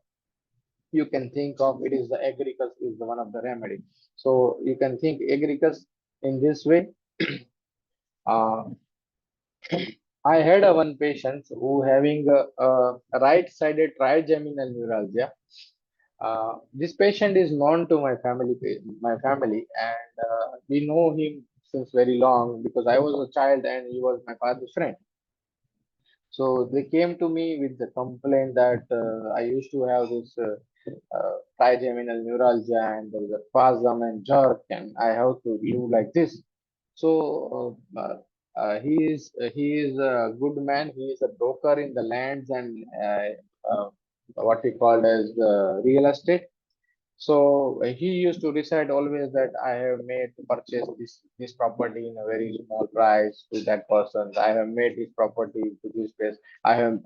you can think of it is the agaricus is the one of the remedy. So you can think agaricus in this way. uh, I had a one patient who having a right-sided trigeminal neuralgia. This patient is known to my family, and we know him since very long because I was a child and he was my father's friend. So they came to me with the complaint that I used to have this trigeminal neuralgia and there is a spasm and jerk, and I have to live like this. So he is a good man. He is a broker in the lands and what we call as real estate. So he used to decide always that I have made to purchase this property in a very small price to that person. I have made this property to this place. I have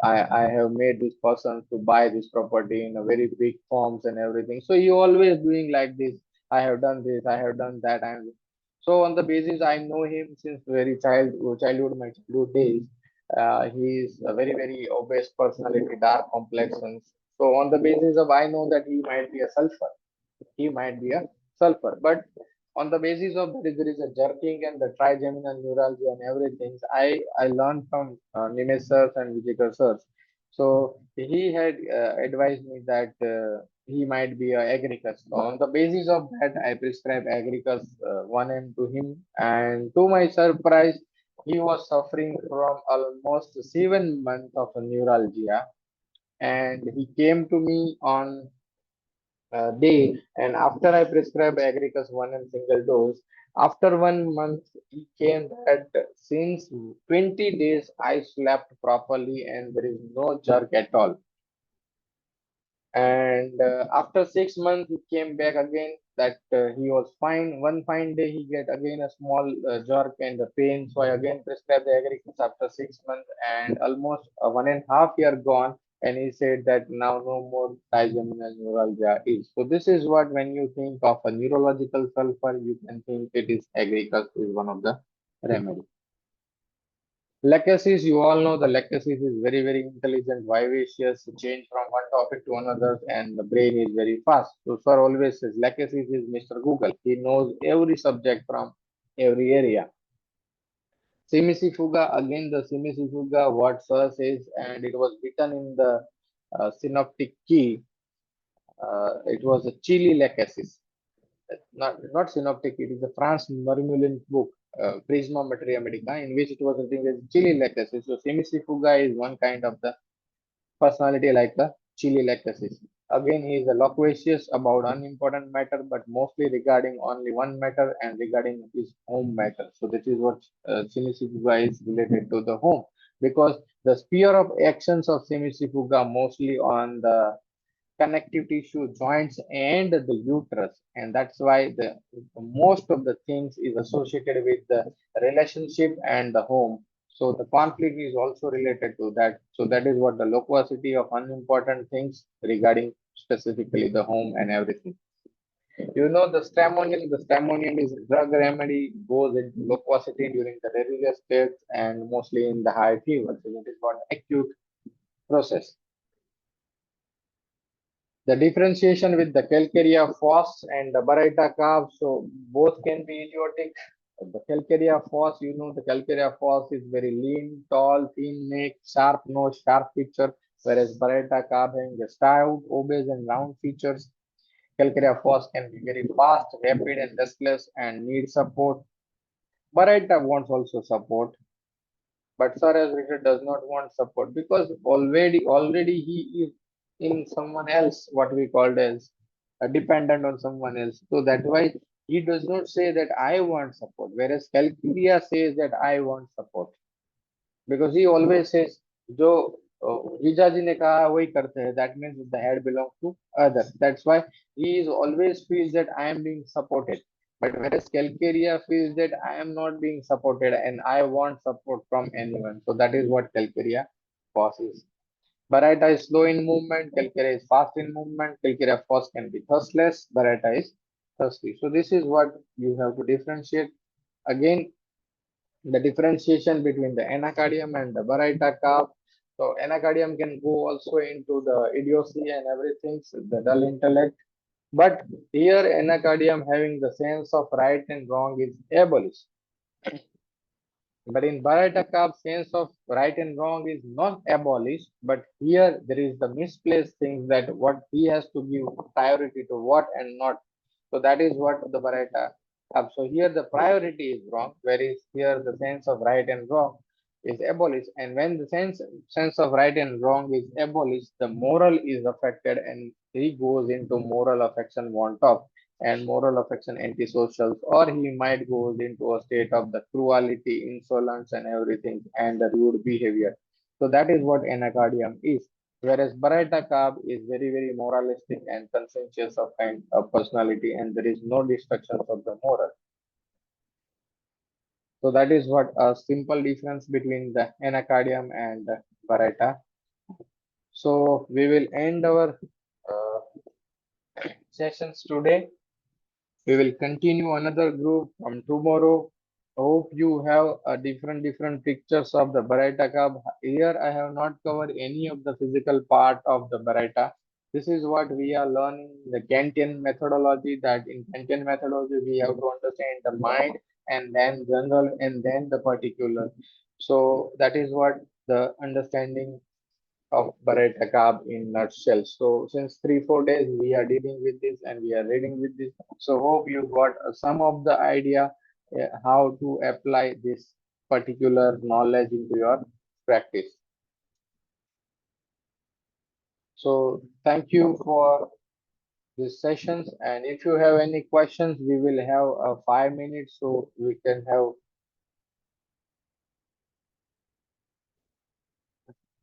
made this person to buy this property in a very big forms and everything. So he always doing like this. I have done this. I have done that. And so on the basis I know him since very my childhood days. He is a very obese personality, dark complexions. So on the basis of I know that he might be a sulfur. But on the basis of there is a jerking and the trigeminal neuralgia and everything, I learned from Nimesh sirs and Vijayakar sirs. So he had advised me that he might be a agricus. So on the basis of that, I prescribed agricus 1 m to him, and to my surprise, he was suffering from almost 7 months of neuralgia, and he came to me on day, and after I prescribed Agricus 1 and single dose, after 1 month he came that since 20 days I slept properly and there is no jerk at all. And after 6 months, he came back again that he was fine. One fine day, he get again a small jerk and a pain. So I again prescribed the Agricus after 6 months, and almost 1.5 year gone. And he said that now no more trigeminal neuralgia is. So this is what when you think of a neurological sulfur, you can think it is Agricus is one of the remedy. Lachesis, you all know the Lachesis is very intelligent, vivacious, change from one topic to another, and the brain is very fast. So, sir always says Lachesis is Mr. Google. He knows every subject from every area. Simisifuga, again the Simisifuga, what sir says, and it was written in the synoptic key. It was a Chili Lachesis. Not synoptic, it is a France Marmulin book, Prisma Materia Medica, in which it was written as Chili Lachesis. So Simisifuga is one kind of the personality like the Chili Lachesis. Again, he is a loquacious about unimportant matter, but mostly regarding only one matter and regarding his home matter. So this is what Simisifuga is related to the home, because the sphere of actions of Simisifuga mostly on the connective tissue, joints, and the uterus, and that's why the most of the things is associated with the relationship and the home. So the conflict is also related to that. So that is what the loquacity of unimportant things regarding specifically the home and everything. You know the stramonium is a drug remedy, goes into loquacity during the religious states and mostly in the high fever. So it is called acute process. The differentiation with the Calcarea fos and the Baryta calf, so both can be idiotic. The Calcarea fos, you know, the Calcarea fos is very lean, tall, thin neck, sharp nose, sharp feature, whereas Baryta calf having a stout, obese, and round features. Calcarea fos can be very fast, rapid, and restless and need support. Baryta wants also support, but Sir as Richard does not want support because already he is in someone else, what we called as dependent on someone else. So that's why he does not say that I want support, whereas Calcria says that I want support because he always says जो जीजा जी ने कहा वही करते हैं, that means the head belongs to others. That's why he is always feels that I am being supported, but whereas Calcaria feels that I am not being supported and I want support from anyone. So that is what Calcaria causes. Baryta is slow in movement, Calcaria is fast in movement. Calcaria fast can be thirstless, Baryta is thirsty. So this is what you have to differentiate. Again, the differentiation between the anacardium and the Baryta calf. So anacardium can go also into the idiocy and everything, so the dull intellect. But here anacardium having the sense of right and wrong is abolished. But in Baryta, sense of right and wrong is not abolished, but here there is the misplaced thing that what he has to give priority to what and not. So that is what the Baryta have. So here the priority is wrong, whereas here the sense of right and wrong is abolished. And when the sense of right and wrong is abolished, the moral is affected, and he goes into moral affection want of and moral affection antisocials, or he might go into a state of the cruelty, insolence, and everything, and the rude behavior. So that is what anacardium is. Whereas Baraita Kab is very, very moralistic and conscientious of kind of personality, and there is no destruction of the moral. So that is what a simple difference between the anacardium and the Baraita. So we will end our uh, sessions today. We will continue another group from tomorrow. Hope you have a different pictures of the Baryta Cup. Here I have not covered any of the physical part of the Baryta. This is what we are learning the Kantian methodology. That in Kantian methodology we have to understand the mind and then general and then the particular. So that is what the understanding of Baryta Carb in nutshell. So since 3 4 days we are dealing with this and we are reading with this. So hope you got some of the idea how to apply this particular knowledge into your practice. So thank you for these sessions, and if you have any questions, we will have 5 minutes so we can have.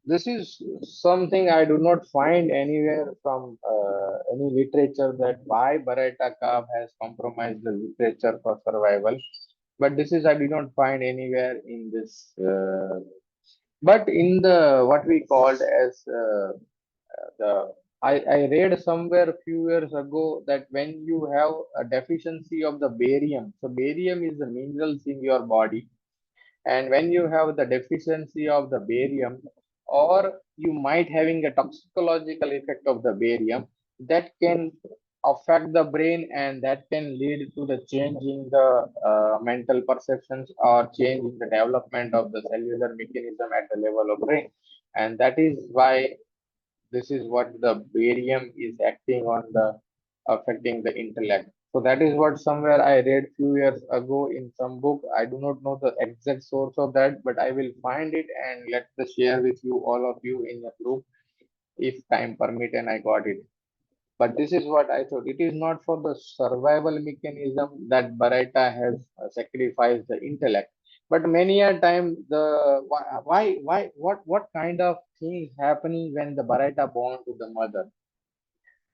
This is something I do not find anywhere from any literature that why Baraita Carb has compromised the literature for survival. But this is I did not find anywhere in this. But in the what we called as the I read somewhere a few years ago that when you have a deficiency of the barium, so barium is the minerals in your body, and when you have the deficiency of the barium, or you might having a toxicological effect of the barium, that can affect the brain and that can lead to the change in the mental perceptions or change in the development of the cellular mechanism at the level of brain. And that is why this is what the barium is acting on the affecting the intellect. So that is what somewhere I read few years ago in some book. I do not know the exact source of that, but I will find it and let the share with you all of you in the group if time permit and I got it. But this is what I thought. It is not for the survival mechanism that Baraita has sacrificed the intellect. But many a time the what kind of things happening when the Baraita born to the mother?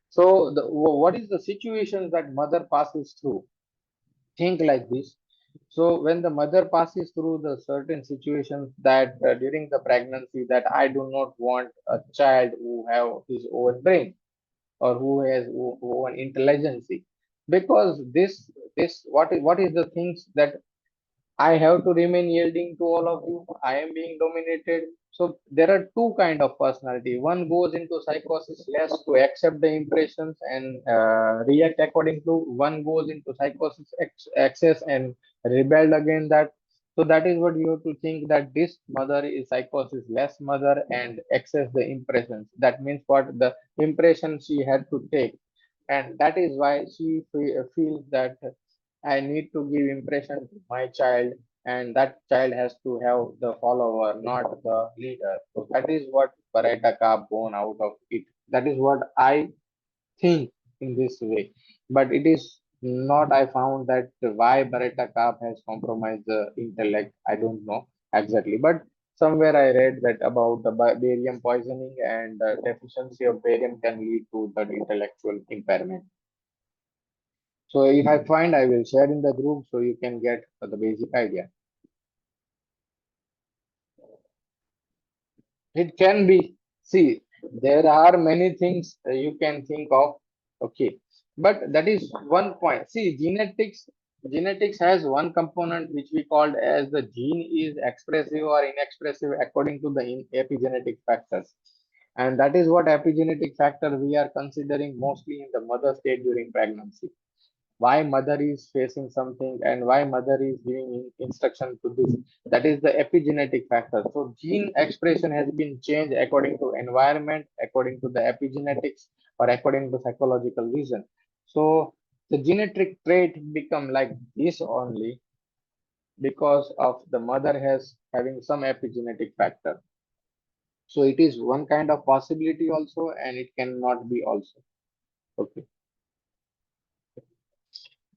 So what is the situation that mother passes through? Think like this. So when the mother passes through the certain situations that during the pregnancy that I do not want a child who have his own brain or who has own intelligence, because this what is the things that I have to remain yielding to all of you. I am being dominated. So there are two kind of personality. One goes into psychosis less to accept the impressions and react according to. One goes into psychosis excess and rebelled against that. So that is what you have to think that this mother is psychosis less mother and access the impressions. That means what the impression she had to take, and that is why she feels that I need to give impression to my child, and that child has to have the follower, not the leader. So that is what Paretaka born out of it. That is what I think in this way. But it is not. I found that why Baretta Carp has compromised the intellect. I don't know exactly, but somewhere I read that about the barium poisoning and deficiency of barium can lead to the intellectual impairment. So if I find, I will share in the group so you can get the basic idea. It can be, see, there are many things you can think of, okay, but that is one point. See, genetics. Genetics has one component which we called as the gene is expressive or inexpressive according to the epigenetic factors. And that is what epigenetic factor we are considering mostly in the mother state during pregnancy. Why mother is facing something and why mother is giving instruction to this, that is the epigenetic factor. So gene expression has been changed according to environment, according to the epigenetics, or according to psychological reason. So the genetic trait become like this only because of the mother has having some epigenetic factor. So it is one kind of possibility also, and it cannot be also. Okay.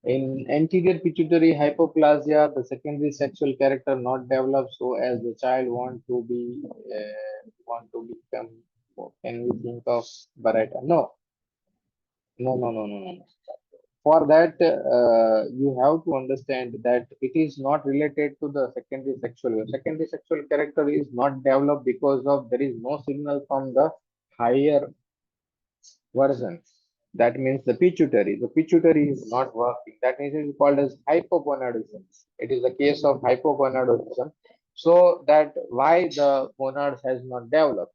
In anterior pituitary hypoplasia, the secondary sexual character not developed so as the child want to become. Can we think of Baryta? No, no, no, no, no, no, no. For that, you have to understand that it is not related to the secondary sexual. Secondary sexual character is not developed because of there is no signal from the higher version. That means the pituitary. The pituitary is not working. That means it is called as hypogonadism. It is a case of hypogonadism. So that why the gonads has not developed.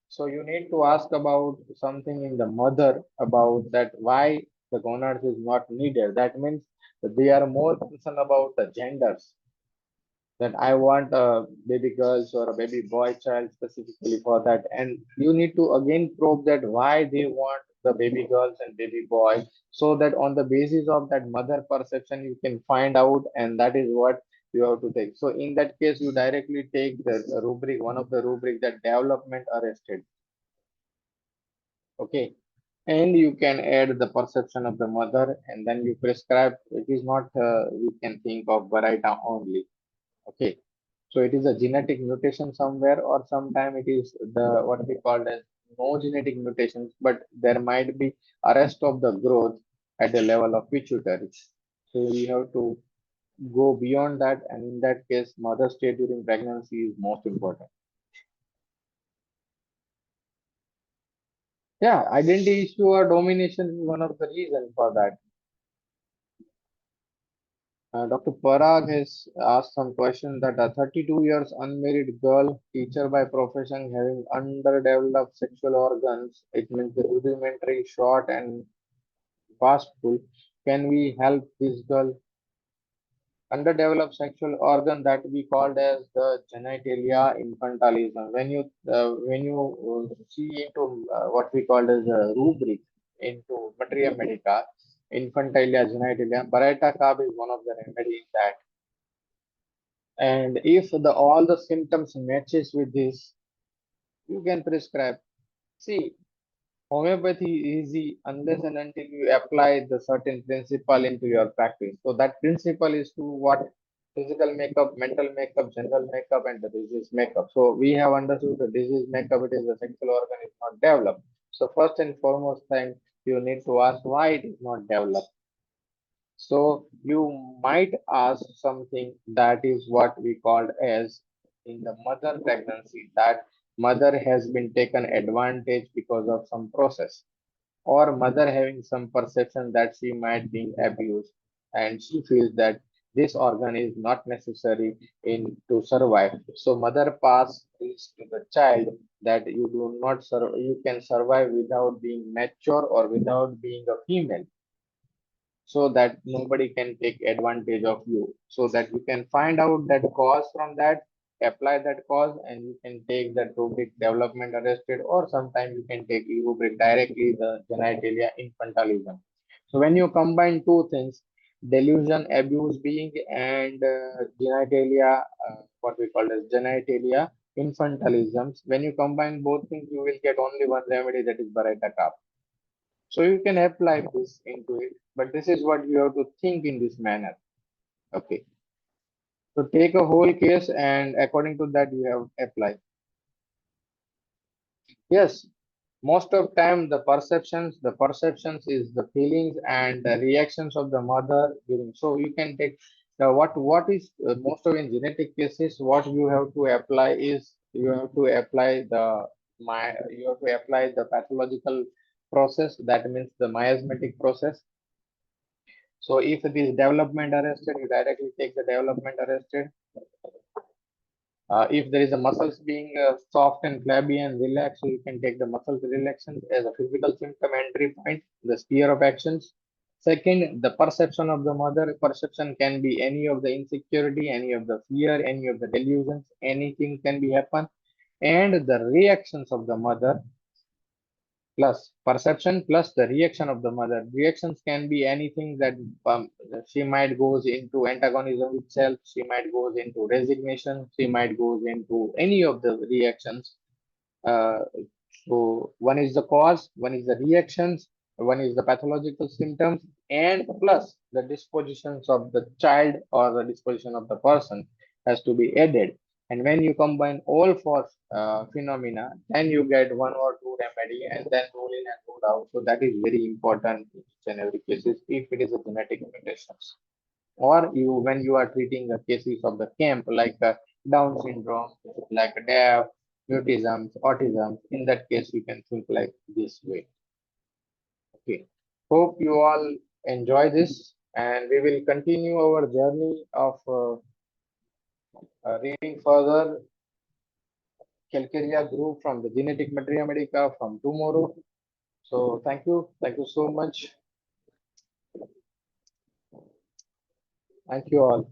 So you need to ask about something in the mother about that why the gonads is not needed. That means that they are more concerned about the genders, that I want a baby girls or a baby boy child specifically for that. And you need to again probe that why they want the baby girls and baby boy, so that on the basis of that mother perception, you can find out, and that is what you have to take. So in that case, you directly take the rubric, one of the rubric that development arrested. Okay. And you can add the perception of the mother, and then you prescribe. It is not, we can think of Baryta only. Okay. So it is a genetic mutation somewhere, or sometime it is the what we call as no genetic mutations, but there might be arrest of the growth at the level of pituitary. So we have to go beyond that, and in that case, mother state during pregnancy is most important. Yeah, identity issue or domination is one of the reasons for that. Dr. Parag has asked some question that a 32 years unmarried girl, teacher by profession, having underdeveloped sexual organs, it means the rudimentary, short, and fastful. Can we help this girl? Underdeveloped sexual organ that we called as the genitalia infantilism. When you see into what we called as a rubric into Materia Medica, infantilia genitalia, Baryta carb is one of the remedy in that. And if the all the symptoms matches with this, you can prescribe. See, homeopathy is easy unless and until you apply the certain principle into your practice. So that principle is to what? Physical makeup, mental makeup, general makeup, and the disease makeup. So we have understood the disease makeup, it is the sexual organ is not developed. So first and foremost thing, you need to ask why it is not developed. So you might ask something that is what we called as in the mother pregnancy, that mother has been taken advantage because of some process, or mother having some perception that she might be abused, and she feels that this organ is not necessary in to survive. So mother pass this to the child that you do not you can survive without being mature or without being a female, so that nobody can take advantage of you, so that you can find out that cause from that, apply that cause, and you can take that rubric development arrested, or sometimes you can take rubric directly the genitalia infantilism. So when you combine two things, delusion abuse being and genitalia, what we call as genitalia infantilisms, when you combine both things, you will get only one remedy, that is Baryta. So you can apply this into it, but this is what you have to think in this manner. Okay. So take a whole case and according to that you have apply. Yes, most of time the perceptions is the feelings and the reactions of the mother during. So you can take what is most of in genetic cases, what you have to apply is you have to apply you have to apply the pathological process. That means the miasmatic process. So if it is development arrested, you directly take the development arrested. If there is a muscles being soft and flabby and relaxed, so you can take the muscles relaxation as a physical symptom entry point, the sphere of actions. Second, the perception of the mother. Perception can be any of the insecurity, any of the fear, any of the delusions, anything can be happen. And the reactions of the mother plus perception plus the reaction of the mother. Reactions can be anything that she might goes into antagonism itself, she might goes into resignation, she might goes into any of the reactions. uh, so one is the cause, one is the reactions, one is the pathological symptoms, and plus the dispositions of the child or the disposition of the person has to be added. And when you combine all four phenomena, then you get one or two remedy and then rule in and rule out. So that is very important in each and every cases if it is a genetic mutations. Or you when you are treating the cases of the camp like Down syndrome, like DAF, mutism, autism, in that case you can think like this way. Okay. Hope you all enjoy this and we will continue our journey of reading further calcarea group from the genetic materia medica from tomorrow. So thank you so much. Thank you all.